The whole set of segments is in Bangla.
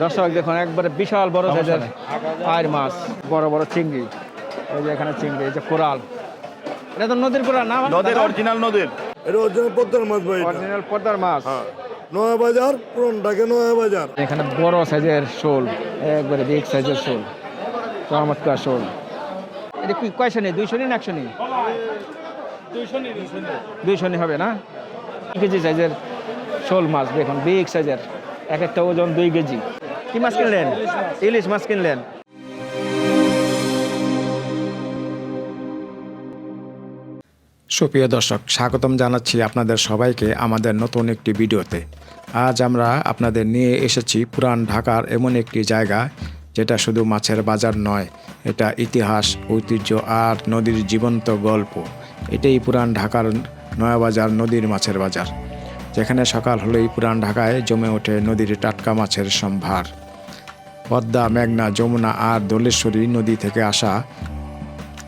দর্শক দেখুন একবারে বিশাল বড় সাইজের আইর মাছ, বড় বড় চিংড়ি। এই যে এখানে চিংড়ি, এই যে কোরাল। এটা তো নদীর কোরাল না? নদীর অরিজিনাল নদীর। এটা অরিজিনাল পদ্মার মাছ ভাই। অরিজিনাল পদ্মার মাছ। নয়া বাজার, পুরন ঢাকা নয়া বাজার। এখানে বড় সাইজের শোল, একবারে বিগ সাইজের শোল, চমৎকার শোল। এটা কি কয়শো নেই? 200 নি না 100 নি? 200 নি হবে না? 2 কেজি সাইজের শোল মাছ দেখুন, বিগ সাইজের, এক একটা ওজন 2 কেজি। কি মাছ কিনলেন? ইলিশ মাছ কিনলেন। সুপ্রিয় দর্শক, স্বাগতম জানাচ্ছি আপনাদের সবাইকে আমাদের নতুন একটি ভিডিওতে। আজ আমরা আপনাদের নিয়ে এসেছি পুরান ঢাকার এমন একটি জায়গা যেটা শুধু মাছের বাজার নয়, এটা ইতিহাস, ঐতিহ্য আর নদীর জীবন্ত গল্প। এটাই পুরান ঢাকার নয়াবাজার নদীর মাছের বাজার, যেখানে সকাল হলেই পুরান ঢাকায় জমে ওঠে নদীর টাটকা মাছের সম্ভার। পদ্মা, মেঘনা, যমুনা আর দোলেশ্বরী নদী থেকে আসা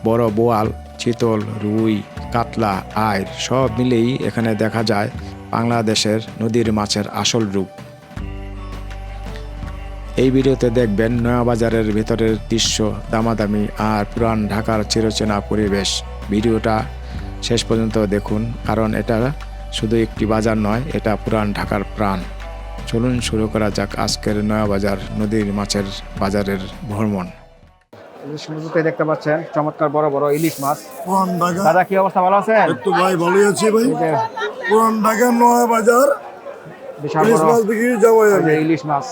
বড় বোয়াল, চিতল, রুই, কাতলা, আইর সব মিলেই এখানে দেখা যায় বাংলাদেশের নদীর মাছের আসল রূপ। এই ভিডিওতে দেখবেন নয়াবাজারের ভেতরের দৃশ্য, দামাদামি আর পুরান ঢাকার চিরচেনা পরিবেশ। ভিডিওটা শেষ পর্যন্ত দেখুন, কারণ এটা শুধু একটি বাজার নয়, এটা পুরান ঢাকার প্রাণ। চলুন শুরু করা যাক আজকের নয়াবাজার নদীর মাছের বাজারের ভ্রমণ। সমুদ্রতে দেখতে পাচ্ছেন চমৎকার বড় বড় ইলিশ মাছ। পুরান ঢাকা। দাদা কি অবস্থা, ভালো আছেন? একটু ভাই ভালোই আছি ভাই। এই যে পুরান ঢাকা নয়া বাজার, বিশাল ইলিশ বড় মাছ বিক্রি জামাই এই আমি। যে ইলিশ মাছ।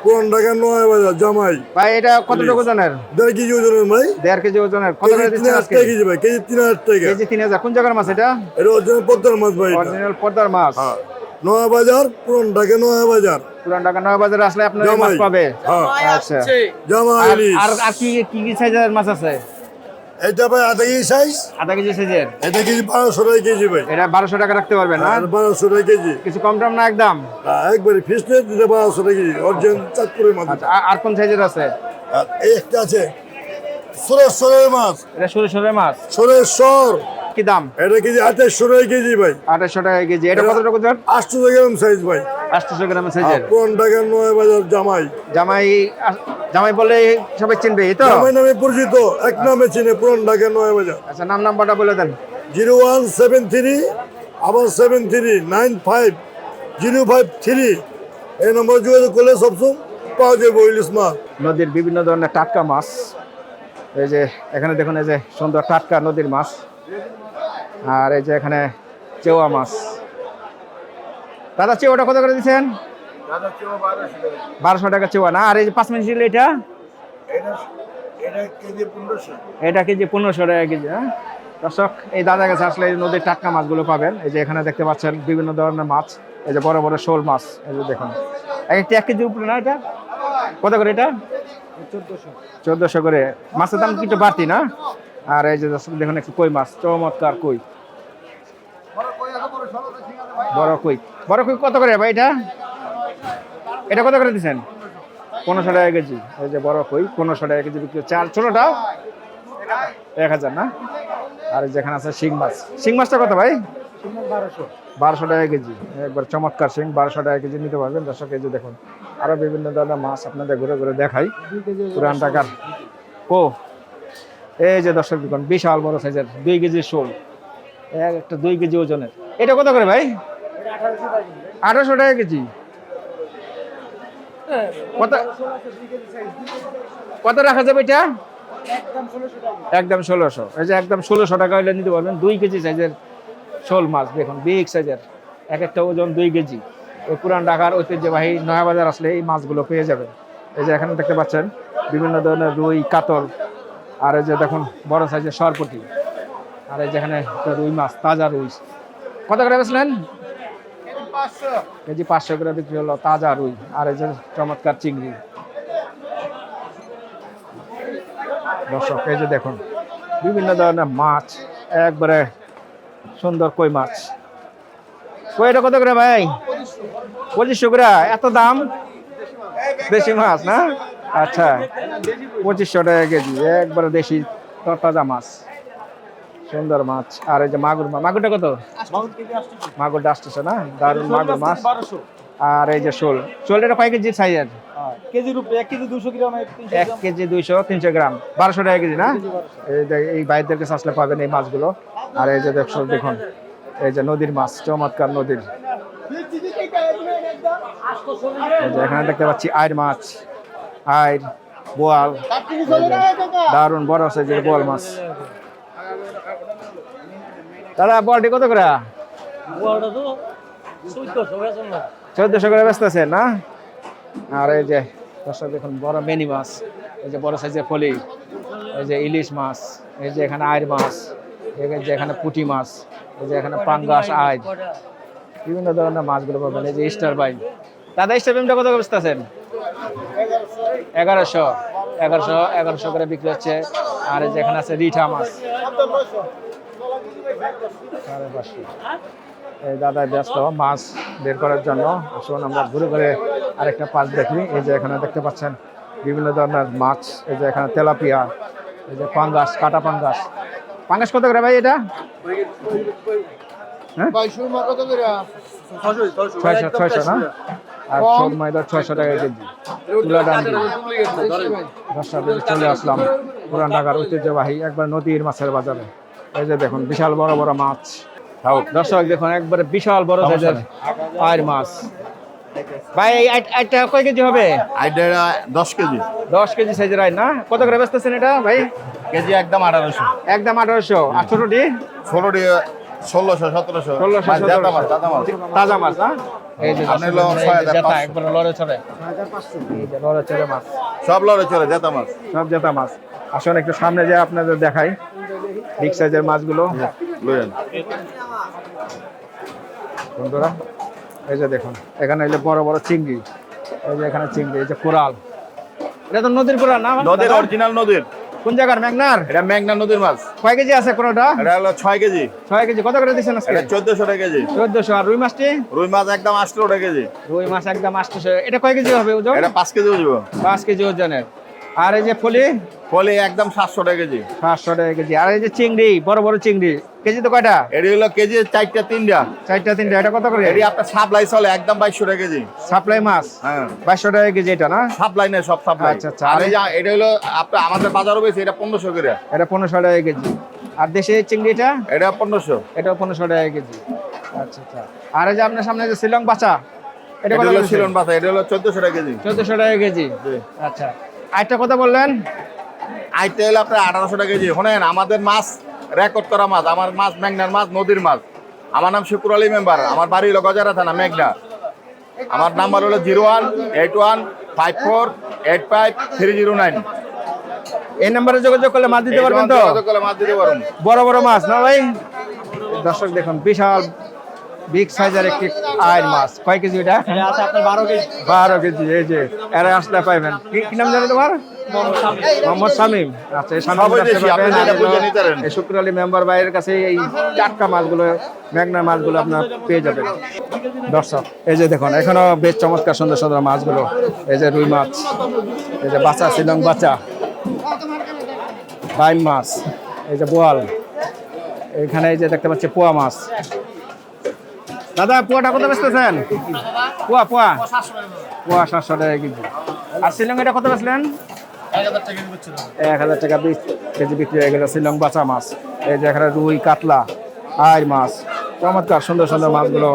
পুরান ঢাকা নয়া বাজার জামাই। ভাই এটা কতটুকু ওজনের? 1.5 কেজি ওজনের ভাই। 1.5 কেজি ওজনের। কত করে দিচ্ছেন আজকে? কেজি ভাই, কেজি 3000 টাকা। কেজি 3000। কোন জায়গার মাছ এটা? এটা অরিজিনাল পদ্মার মাছ ভাই। অরিজিনাল পদ্মার মাছ। নয়া বাজার, পুরান ঢাকা নয়া বাজার। পুরান ঢাকা নয়া বাজারে আসলে আপনার এই মাছ জামাই। পাবে। হ্যাঁ। আচ্ছা। জামাই আর ইলিশ। আর কি কি কি সাইজের মাছ আছে? এটা ভাই 1/2 কেজি সাইজ। 1/2 কেজি সাইজের। এটা কেজি 1200 টাকা কেজি ভাই। এটা 1200 টাকা রাখতে পারবেন না? আর 1200 টাকা কেজি। কিছু কম দাম না একদম? একবারে ফিস রেট দিতে 1200 টাকা কেজি। অরিজিনাল চাঁদপুরের মাছ। আচ্ছা, আর কোন সাইজের আছে? আর এই একটা আছে সুরেশ্বরের মাছ। এটা সরু মাছ। সুরেশ্বর। কি দাম? এটা কেজি 2800 টাকা কেজি ভাই। 2800 টাকা কেজি। এটা কতটুকু ওজন? 800 গ্রাম সাইজ ভাই। 800 গ্রাম সাইজের। পুরান ঢাকার নয়া বাজার জামাই। জামাই, জামাই বলে সবাই চিনবে, এই তো? জামাই নামে পরিচিত, এক নামে চিনে পুরান ঢাকার নয়া বাজার। আচ্ছা, নাম্বারটা বলে দেন। 0173 আবার 73950553। এই নম্বর যোগাযোগ করলে সবসময় পাওয়া যাবে ইলিশ মাছ। নদীর বিভিন্ন ধরনের টাটকা মাছ। এই যে এখানে দেখুন, এই যে সুন্দর টাটকা নদীর মাছ। আর এই যে এখানে চেওয়া মাছ। দাদা চেওয়াটা কত করে দিচ্ছেন? 1200 টাকা চেওয়া না? আর এই যে 5 মিনিট এটা? এটা কেজি 1500 টাকা কেজি। হ্যাঁ দর্শক, এই দাদার কাছে আসলে এই নদীর টাটকা মাছগুলো পাবেন। এই যে এখানে দেখতে পাচ্ছেন বিভিন্ন ধরনের মাছ। এই যে বড় বড় শোল মাছ, এই যে দেখুন একটা 1 কেজি উপরে না? এটা কত করে? এটা 1400 করে। মাছের দাম কিন্তু বাড়তি না? আর এই যে দর্শক দেখুন একটু কই মাছ, চমৎকার কই, বড় কই। বড় কই কত করে ভাই এটা? এটা কত করে দিচ্ছেন? 1500 টাকা কেজি। এই যে বড় কই 1500 টাকা কেজি বিক্রি হচ্ছে। আর ছোটটা 1000 না? আর যেখানে আছে শিং মাছ। শিং মাছটা কত ভাই? 1200 টাকা কেজি। একবার চমৎকার শিং, 1200 টাকা কেজি নিতে পারবেন। দর্শক এই যে দেখুন আরো বিভিন্ন ধরনের মাছ আপনাদের ঘুরে ঘুরে দেখাই পুরান ঢাকার। এই যে দর্শক দেখুন বিশাল বড় সাইজের 2 কেজি শোল, একটা 2 কেজি ওজনের। এটা কত করে ভাই? 1800 টাকা কেজি। কত রাখা যাবে এটা? একদম 1600। এই যে একদম 1600 টাকা হলে নিতে পারবেন 2 কেজি সাইজের শোল মাছ। দেখুন বিগ সাইজের, এক একটা ওজন 2 কেজি। এই পুরান ঢাকার ঐতিহ্যবাহী নয়াবাজার আসলে এই মাছগুলো পেয়ে যাবেন। এই যে এখানে দেখতে পাচ্ছেন বিভিন্ন ধরনের রুই, কাতল, আর এই যে দেখুন বড় সাইজের সরপুঁটি। আর এই যেখানে রুই মাছ, তাজা রুই। কত করে বেচলেন? কেজি 500 করে বিক্রি হলো তাজা রুই। আর এই যে চমৎকার চিংড়ি। দর্শক এই যে দেখুন বিভিন্ন ধরনের মাছ, একবারে সুন্দর কই মাছ। কইটা কত করে ভাই? 2500 করে। এত দাম? দেশি মাছ না? আচ্ছা, 2500 টাকা কেজি। একবারে দেশি তরতাজা মাছ, সুন্দর মাছ। আর এই যে মাগুর, মাগুরটা কত? মাগুরটা আসতেছে না? দারুণ মাগুর মাছ। আর এই যে শোল, শোল এটা কয় কেজি সাইজের? কেজির উপরে 1 কেজি 200 গ্রাম 1 কেজি 200-300 গ্রাম, 1200 টাকা কেজি না? এই বাইরের কাছে আসলে পাবেন এই মাছগুলো। আর এই যে দেখুন এই যে নদীর মাছ, চমৎকার নদীর। এই যে এখানে দেখতে পাচ্ছি আইর মাছ, আইর, বোয়াল, দারুন বড় সাইজের বোয়াল মাছ। দাদা বোয়ালটি কত করে? 1400 করে ব্যস্ত আছে না? আর এই যে দর্শক দেখুন বড় মেনি মাছ, এই যে বড় সাইজের ফলি, এই যে ইলিশ মাছ, এই যে এখানে আইর মাছ, এই যে এখানে পুঁটি মাছ, এই যে এখানে পাঙ্গাস, আইর, বিভিন্ন ধরনের মাছগুলো পাবেন। এই যে স্টার বাইম। দাদা স্টার বাইমটা কত করে বেচতে আছেন? 1100 করে বিক্রি হচ্ছে। আর এই যে এখানে আছে রিঠা মাছ 550। এই দাদা ব্যস্ত মাছ বের করার জন্য। আসুন আমরা ঘুরে ঘুরে আরেকটা পাশ দেখি। এই যে এখানে দেখতে পাচ্ছেন বিভিন্ন ধরনের মাছ, এই যে এখানে তেলাপিয়া, এই যে পাঙ্গাস, কাটা পাঙ্গাস। পাঙ্গাস কত করে ভাই এটা? 600 না? আর শোল মাইদা 600 টাকা কেজি। তুলা ডান্ডি। দর্শক চলে আসলাম পুরান ঢাকার ঐতিহ্যবাহী একবার নদীর মাছের বাজারে। এই যে দেখুন বিশাল বড় বড় মাছ। দর্শক দেখুন একবারে বিশাল বড় সাইজের আইর মাছ। ভাই আইটা কয় কেজি হবে? 10 কেজি। 10 কেজি সাইজের আইর না? কত করে বেচতেছেন এটা ভাই? কেজি একদম 1800। একদম 1800। আর ছোটটি? ছোটটি 1600 1700। 1600 তাজা মাছ না? এই যে আপনার হলো 6500 একবার লড়ে চড়ে। এই যে লড়ে চড়ে মাছ, সব লড়ে চলে জেতা মাছ। সব জেতা মাছ। আসুন একটু সামনে যে আপনাদের দেখাই বিগ সাইজের মাছগুলো। লয়েন বন্ধুরা এই যে দেখুন এখানে এই যে বড় বড় চিংড়ি, এই যে এখানে চিংড়ি, এই যে কোরাল। এটা তো নদীর কোরাল না? নদীর অরিজিনাল নদীর। কোন জায়গার? মেঘনার? এটা মেঘনা নদীর মাছ। কয় কেজি আছে কোরালটা? এটা হলো 6 কেজি। 6 কেজি। কত করে দিচ্ছেন আজকে? এটা 1400 টাকা কেজি। 1400। আর রুই মাছটি? রুই মাছ একদম 800 টাকা কেজি। রুই মাছ একদম 800। এটা কয় কেজি হবে ওজন? এটা 5 কেজি ওজন। 5 কেজি ওজনের। আর এই যে ফলি? ফলি একদম 700 টাকা কেজি। 700 টাকা কেজি। আর এই যে চিংড়ি, বড় বড় চিংড়ি, কেজি তো কয়টা? এটি হলো কেজি 4টা 3টা। 4টা 3টা। এটা কত করে? এটি আপনার সাপ্লাই চলে একদম 2200 টাকা কেজি। সাপ্লাই মাছ? হ্যাঁ 2200 টাকা কেজি এটা না? সাপ্লাই না, সব সাপ্লাই। আচ্ছা, আচ্ছা। আর এই যে এটা হলো আপনার আমাদের বাজারও বেশি, এটা 1500 করে। এটা 1500 টাকা কেজি। আর দেশি চিংড়িটা? এটা 1500। এটাও 1500 টাকা কেজি। আচ্ছা আচ্ছা। আর এই যে আপনার সামনে যে শিলং বাচ্চা, এটা এটা কত হলো করে? শিলন বাতা, এটা হলো 1400 টাকা কেজি। 1400 টাকা কেজি। আচ্ছা। আরেকটা কথা বললেন? আইতে হলো আপনার 1800 টাকা কেজি। শোনেন আমাদের মাছ রেকর্ড করা মাছ, আমার মাছ মেঘনার মাছ, নদীর মাছ। আমার নাম শুকুর আলী মেম্বার, আমার বাড়ি হলো গজারা থানা মেঘনা। আমার নাম্বার হলো 018154853009। এই নম্বরে যোগাযোগ করলে মাছ দিতে পারবেন তো? মাছ দিতে পারুন। বড় বড় মাছ না ভাই? দর্শক দেখুন বিশাল বিগ সাইজের একটি আইর মাছ। কয় কেজি এটা? আছে আপনার 12 কেজি। 12 কেজি। এই যে এরা আসলে পাইবেন। কি নাম জানো তোমার? মোহাম্মদ শামীম। আচ্ছা এই শামীম সবাই দেশি, আপনি যেটা বুঝে নিতে পারেন। এই শুক্র আলী মেম্বার ভাইয়ের কাছে এই টাটকা মাছগুলো, মেঘনার মাছগুলো আপনার পেয়ে যাবেন। দর্শক এই যে দেখুন এখনো বেশ চমৎকার সুন্দর সুন্দর মাছগুলো। এই যে রুই মাছ, এই যে বাচ্চা, শিলং বাচ্চা, বাইম মাছ, এই যে বোয়াল, এখানে এই যে দেখতে পাচ্ছি পোয়া মাছ। দাদা পোয়াটা কত বেচতেছেন? পোয়া 700 টাকা কেজি। আর শিলং এটা কত বেচলেন? 1000 টাকা কেজি বিক্রি হয়ে গেল শিলং বাচ্চা মাছ। এই যে এখানে রুই, কাতলা, আইর মাছ, চমৎকার সুন্দর সুন্দর মাছগুলো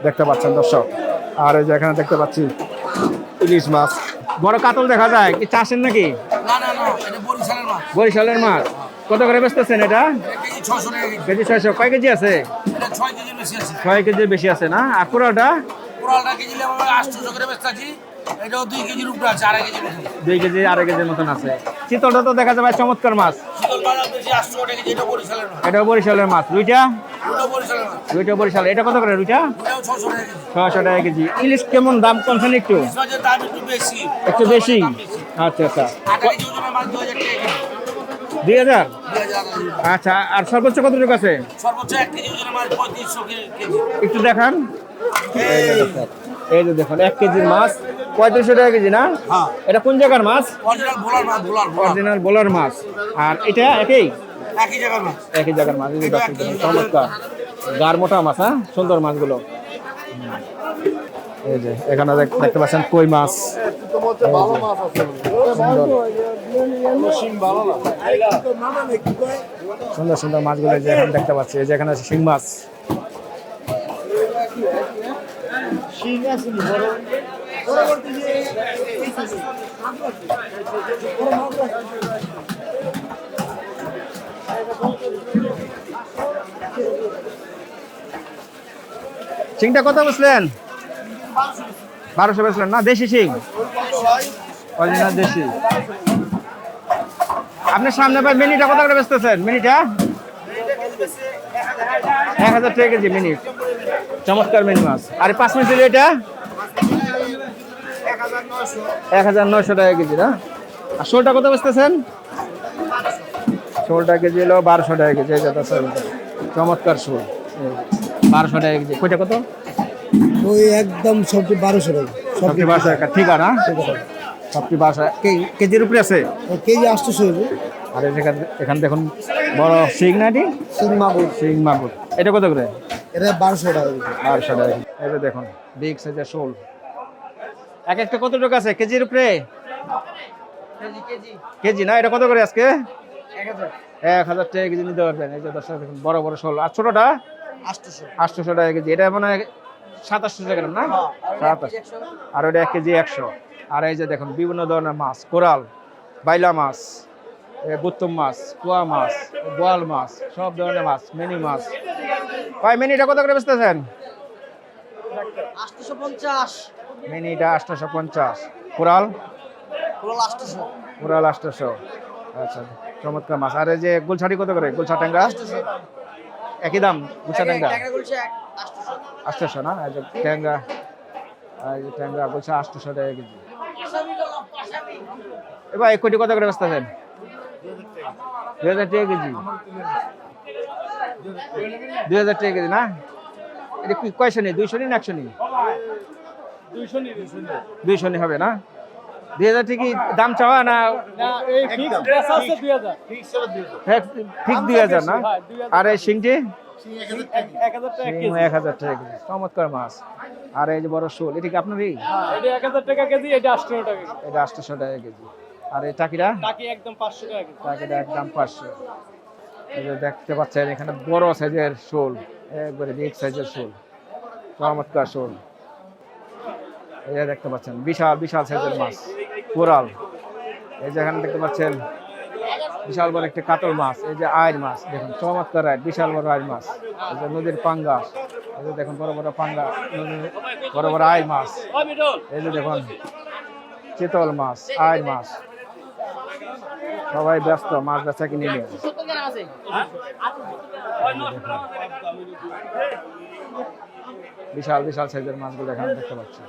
দেখতে পাচ্ছেন দর্শক। আর এই যে এখানে দেখতে পাচ্ছি ইলিশ মাছ, বড় কাতল দেখা যায়। কি চাষের নাকি? বরিশালের মাছ। কত করে বেচতেছেন এটা? কেজি 600। কয় কেজি আছে? 6 কেজির বেশি আছে না? আর পুরোটা? 2 কেজি 2.5 কেজির মতন আছে। চিতলটা তো দেখা যাবে চমৎকার মাছ। এটাও বরিশালের মাছ। রুইটা বরিশাল। এটা কত করে রুইটা? 600 টাকা কেজি। ইলিশ কেমন দাম কমছেন একটু? একটু বেশি। আচ্ছা আচ্ছা। 2000। আচ্ছা। আর সর্বোচ্চ কতটুকু আছে? একটু দেখান। এই যে দেখুন 1 কেজির মাছ 3500 টাকা কেজি না? এটা কোন জায়গার মাছ? অরিজিনাল বোলার মাছ। আর এটা একই জায়গার মাছ। এই যে চমৎকার গার মোটা মাছ। হ্যাঁ সুন্দর মাছগুলো। এই যে এখানে দেখতে পাচ্ছেন কই মাছ, সুন্দর সুন্দর মাছগুলো যে এখানে দেখতে পাচ্ছি। এই যে এখানে আছে শিং মাছ, শিংটা কত বসলেন? 1200 বেচলেন না? দেশি শিং, অরিজিনাল দেশি। আপনি সামনে ভাই মিনিটা কত করে বেচতেছেন? মিনিটা 1000 টাকা কেজি মিনিট, চমৎকার মিনি মাছ। আর 5 মিনিটের এটা 1900 টাকা কেজি না? আর শোলটা কত বেচতেছেন? শোলটা কেজি হলো 1200 টাকা কেজি। এই যে চমৎকার শোল 1200 টাকা কেজি। কইটা কত? ওই একদম সবটি 1200 টাকা, সবটি 1200 টাকা, ঠিক আছে না? সবটি 1200 কেজির উপরে আছে। কেজি 800 হবে। আর এখানে দেখুন বড় শিং নাটি, শিং মাগুর, শিং মাগুর, এটা কত করে? এটা 1200 টাকা। 1200 টাকা। এই যে দেখুন বিগ সাইজের শোল, এক একটা কত টাকা আছে কেজির উপরে? কেজি না? এটা কত করে আজকে? 1000 টাকা কেজি নিতে পারবেন। এই যে দর্শক দেখুন বড় বড় শোল। আর ছোটটা 800 টাকা কেজি। এটা মানে 2700 টাকা না? 2700। আর ওটা 1 কেজি 100। আর এই যে দেখুন বিভিন্ন ধরনের মাছ, কোরাল, বাইলা মাছ, বুত্তুম মাছ, কুয়া মাছ, বোয়াল মাছ, সব ধরনের মাছ, মিনি মাছ। ভাই মিনিটা কত করে বেচতেছেন? 850, মিনিটা 850। কোরাল? পুরো 800। কোরাল 800। আচ্ছা, চমৎকার মাছ। আর এই যে গুলছাটি কত করে? গুলছা ট্যাংরা একই দাম? গুলছা ট্যাংরা 800 না? এই যে ট্যাংরা, এই যে ট্যাংরা গুলছা 800 টাকা কেজি। এবার এক কোটি কত করে বেচতেছেন? 2000 টাকা কেজি। 2000 টাকা কেজি না? এটা কি কয়শো নি? 200 নি না 100 নি? 200 নি হবে না? 2000 টাকা কি দাম চাওয়া না? ঠিক 2000 না? আর এই শিংটি 1000 টাকা কেজি। চমৎকার মাছ। আর এই যে বড় শোল, এটা কি আপনারই? এটা 1000 টাকা কেজি, এটা 800 টাকা কেজি। এটা 800 টাকা কেজি। আর এই টাকিরা? টাকি একদম 500 টাকা কেজি। টাকিটা একদম 500। এই যে দেখতে পাচ্ছেন এখানে বড় সাইজের শোল, একবারে বিগ সাইজের শোল, চমৎকার শোল। এই যে দেখতে পাচ্ছেন বিশাল বিশাল সাইজের মাছ, কোরাল। এই যে এখানে দেখতে পাচ্ছেন বিশাল বড় একটা কাতল মাছ। এই যে আইর মাছ, দেখুন চমৎকার আইর, বিশাল বড় আইর মাছ। এই যে নদীর পাঙ্গাস, এই যে দেখুন বড় বড় পাঙ্গা, বড় বড় আইর মাছ। এই যে দেখুন চিতল মাছ, আইর মাছ। সবাই ব্যস্ত মাছ বেচা কিনে নিয়ে। বিশাল বিশাল সাইজের মাছগুলো এখানে দেখতে পাচ্ছি।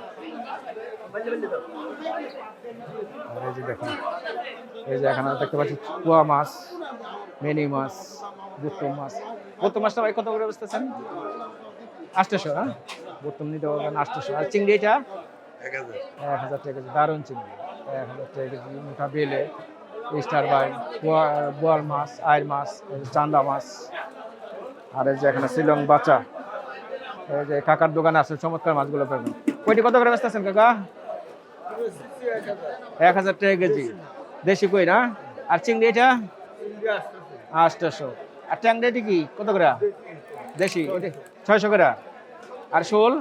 আর এই যে দেখুন, এই যে এখানে দেখতে পাচ্ছি কুয়া মাছ, মিনি মাছ, বুত্তুম মাছ। বুত্তুম মাছটা ভাই কত করে বেচতেছেন? 800 না? বুত্তুম নিতে পারবেন 800। আর চিংড়ি এটা 1000 টাকা কেজি। দারুণ চিংড়ি 1000 টাকা কেজি। মোটা বেলে, স্টার বাইন, বোয়াল মাছ, আইর মাছ, চান্দা মাছ। আর এই যে এখানে শিলং বাচ্চা। এই যে কাকার দোকানে আছে চমৎকার মাছগুলো পাবেন। কইটি কত করে বেচতেছেন কাকা? 1000 টাকা কেজি। দেশি কই না? আর চিংড়ি এটা 800। আর ট্যাংরা কি কত করে? দেশি 600 করে। আর শোল?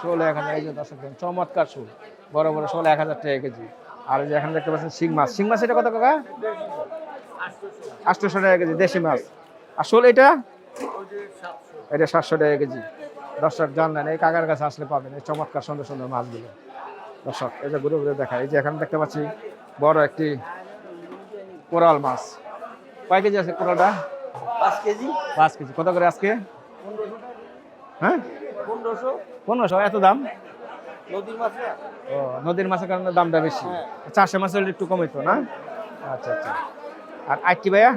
শোল 1000। এই যে দর্শক চমৎকার শোল, বড় বড় শোল 1000 টাকা কেজি। আর এই যে এখানে দেখতে পাচ্ছেন শিং মাছ। শিং মাছ এটা কত কাকা? 800 টাকা কেজি দেশি মাছ। আর শোল এটা? এটা 700 টাকা কেজি। দর্শক জানলেন, এই কাকার কাছে আসলে পাবেন এই চমৎকার সুন্দর সুন্দর মাছগুলো। দর্শক এই যে ঘুরে ঘুরে দেখা, এই যে এখানে দেখতে পাচ্ছি বড় একটি কোরাল মাছ। কয় কেজি আছে কোরালটা? 5 কেজি। 5 কেজি। কত করে আজকে? হ্যাঁ 1500। এত দাম? নদীর মাছ না? ও, নদীর মাছের কারণে দামটা বেশি। চাষের মাছের একটু কমিত না? আচ্ছা আচ্ছা। আর আটটি ভাইয়া?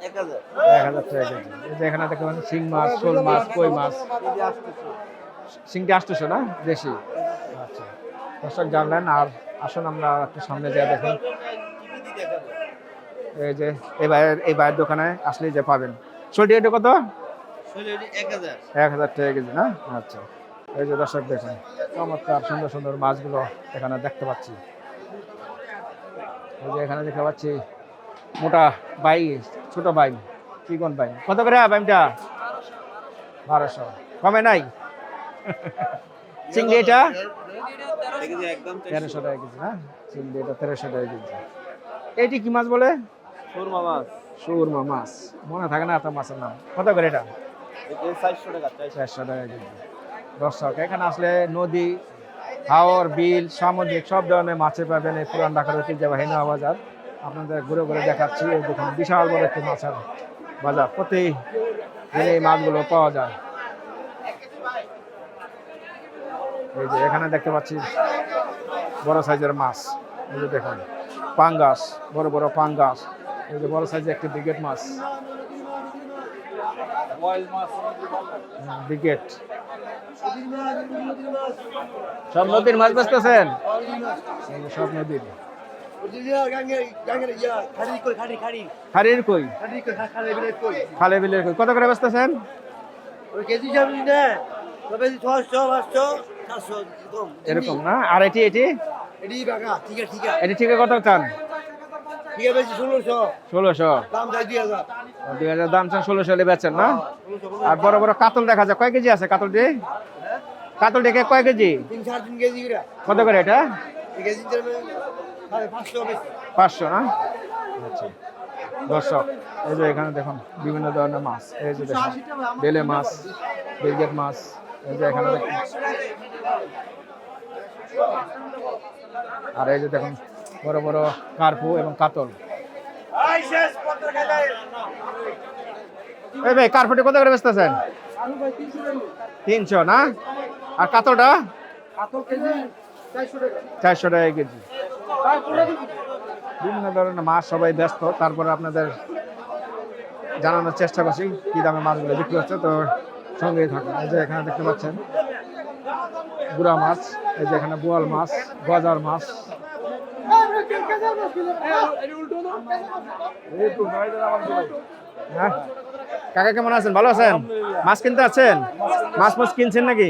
1000 1000 টাকা কেজি। এই যে এখানে দেখতে পাচ্ছেন শিং মাছ, শোল মাছ, কই মাছ। শিংটি 800 না? দেশি। আচ্ছা, দর্শক জানলেন। আর আসুন আমরা একটু সামনে যাই, দেখুন এই যে এই ভাইয়ের দোকানে আসলে যে পাবেন। শোলটি এটা কত? 1000 1000 টাকা কেজি না? আচ্ছা, এই যে দর্শক দেখুন চমৎকার সুন্দর সুন্দর মাছগুলো এখানে দেখতে পাচ্ছি। এই যে এখানে দেখতে পাচ্ছি মোটা বাই, ছোট বাই, চিকন বাই। কত করে বাইমটা? 1200। কমে নাই? চিংড়ি এটা 1300 টাকা কেজি না? চিংড়ি এটা 1300 টাকা কেজি। এইটি কি মাছ বলে? সুরমা মাছ। সুরমা মাছ, মনে থাকে না এত মাছের নাম। কত করে এটা? এটা 400 টাকা। 400 টাকা কেজি। দর্শক এখানে আসলে নদী, হাওর, বিল, সামুদ্রিক সব ধরনের মাছে পাবেন এই পুরান ঢাকার ঐতিহ্যবাহী নয়া বাজার। আপনাদের ঘুরে ঘুরে দেখাচ্ছি। এই দেখুন বিশাল বড় একটি মাছের বাজার, প্রতিদিন এই মাছগুলো পাওয়া যায়। এই যে এখানে দেখতে পাচ্ছি বড় সাইজের মাছ। এই যে দেখুন পাঙ্গাস, বড় বড় পাঙ্গাস। এই যে বড় সাইজের একটি ব্রিগেড মাছ, ব্রিগেড। সব নদীর মাছ বেচতেছেন? সব নদীর। খাড়ির কই? খালে বিলের কই? কত করে বেচতেছেন? এরকম না? আর এটি এটি এটি ঠিক কত চান? 1600। 2000 দাম চান, 1600 হলে বেচেন না? আর বড় বড় কাতল দেখা যায়, কয় কেজি আছে কাতলটি? কাতলটি কয় কেজি? 3-4 কেজি। কত করে এটা? 500 না? আচ্ছা দর্শক এই যে এখানে দেখুন বিভিন্ন ধরনের মাছ। এই যে দেখুন বেলে মাছ, ব্রিগেড মাছ। এই যে এখানে দেখুন, আর এই যে দেখুন বড় বড় কার্পু এবং কাতল। এই ভাই কার্পুটি কত করে বেচতেছেন? 300 না? আর কাতলটা? 400 টাকা কেজি। বিভিন্ন ধরনের মাছ সবাই ব্যস্ত, তারপরে আপনাদের জানানোর চেষ্টা করছি কি দামে মাছগুলো বিক্রি হচ্ছে। তো সঙ্গেই থাকুন। এই যে এখানে দেখতে পাচ্ছেন গুড়া মাছ, এই যে এখানে বোয়াল মাছ, গজার মাছ। হ্যাঁ কাকা কেমন আছেন? ভালো আছেন? মাছ কিনতে আছেন? মাছ মাছ কিনছেন নাকি?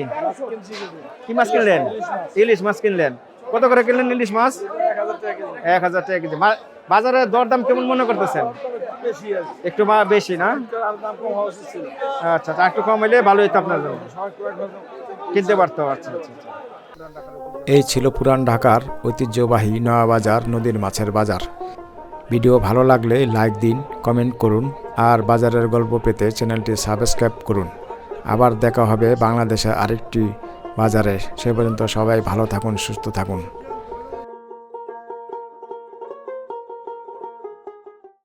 কি মাছ কিনলেন? ইলিশ মাছ কিনলেন। কত করে কিনলেন ইলিশ মাছ? 1000 টাকা কেজি। বাজারে দরদাম কেমন মনে করতেছেন? একটু বেশি না? আচ্ছা একটু কম হইলে ভালো হইতো আপনার জন্য, কিনতে পারতো। আচ্ছা আচ্ছা। এই ছিল পুরান ঢাকার ঐতিহ্যবাহী নয়া বাজার, নদীর মাছের বাজার। ভিডিও ভালো লাগলে লাইক দিন, কমেন্ট করুন, আর বাজারের গল্প পেতে চ্যানেলটি সাবস্ক্রাইব করুন। আবার দেখা হবে বাংলাদেশের আরেকটি বাজারে। সে পর্যন্ত সবাই ভালো থাকুন, সুস্থ থাকুন।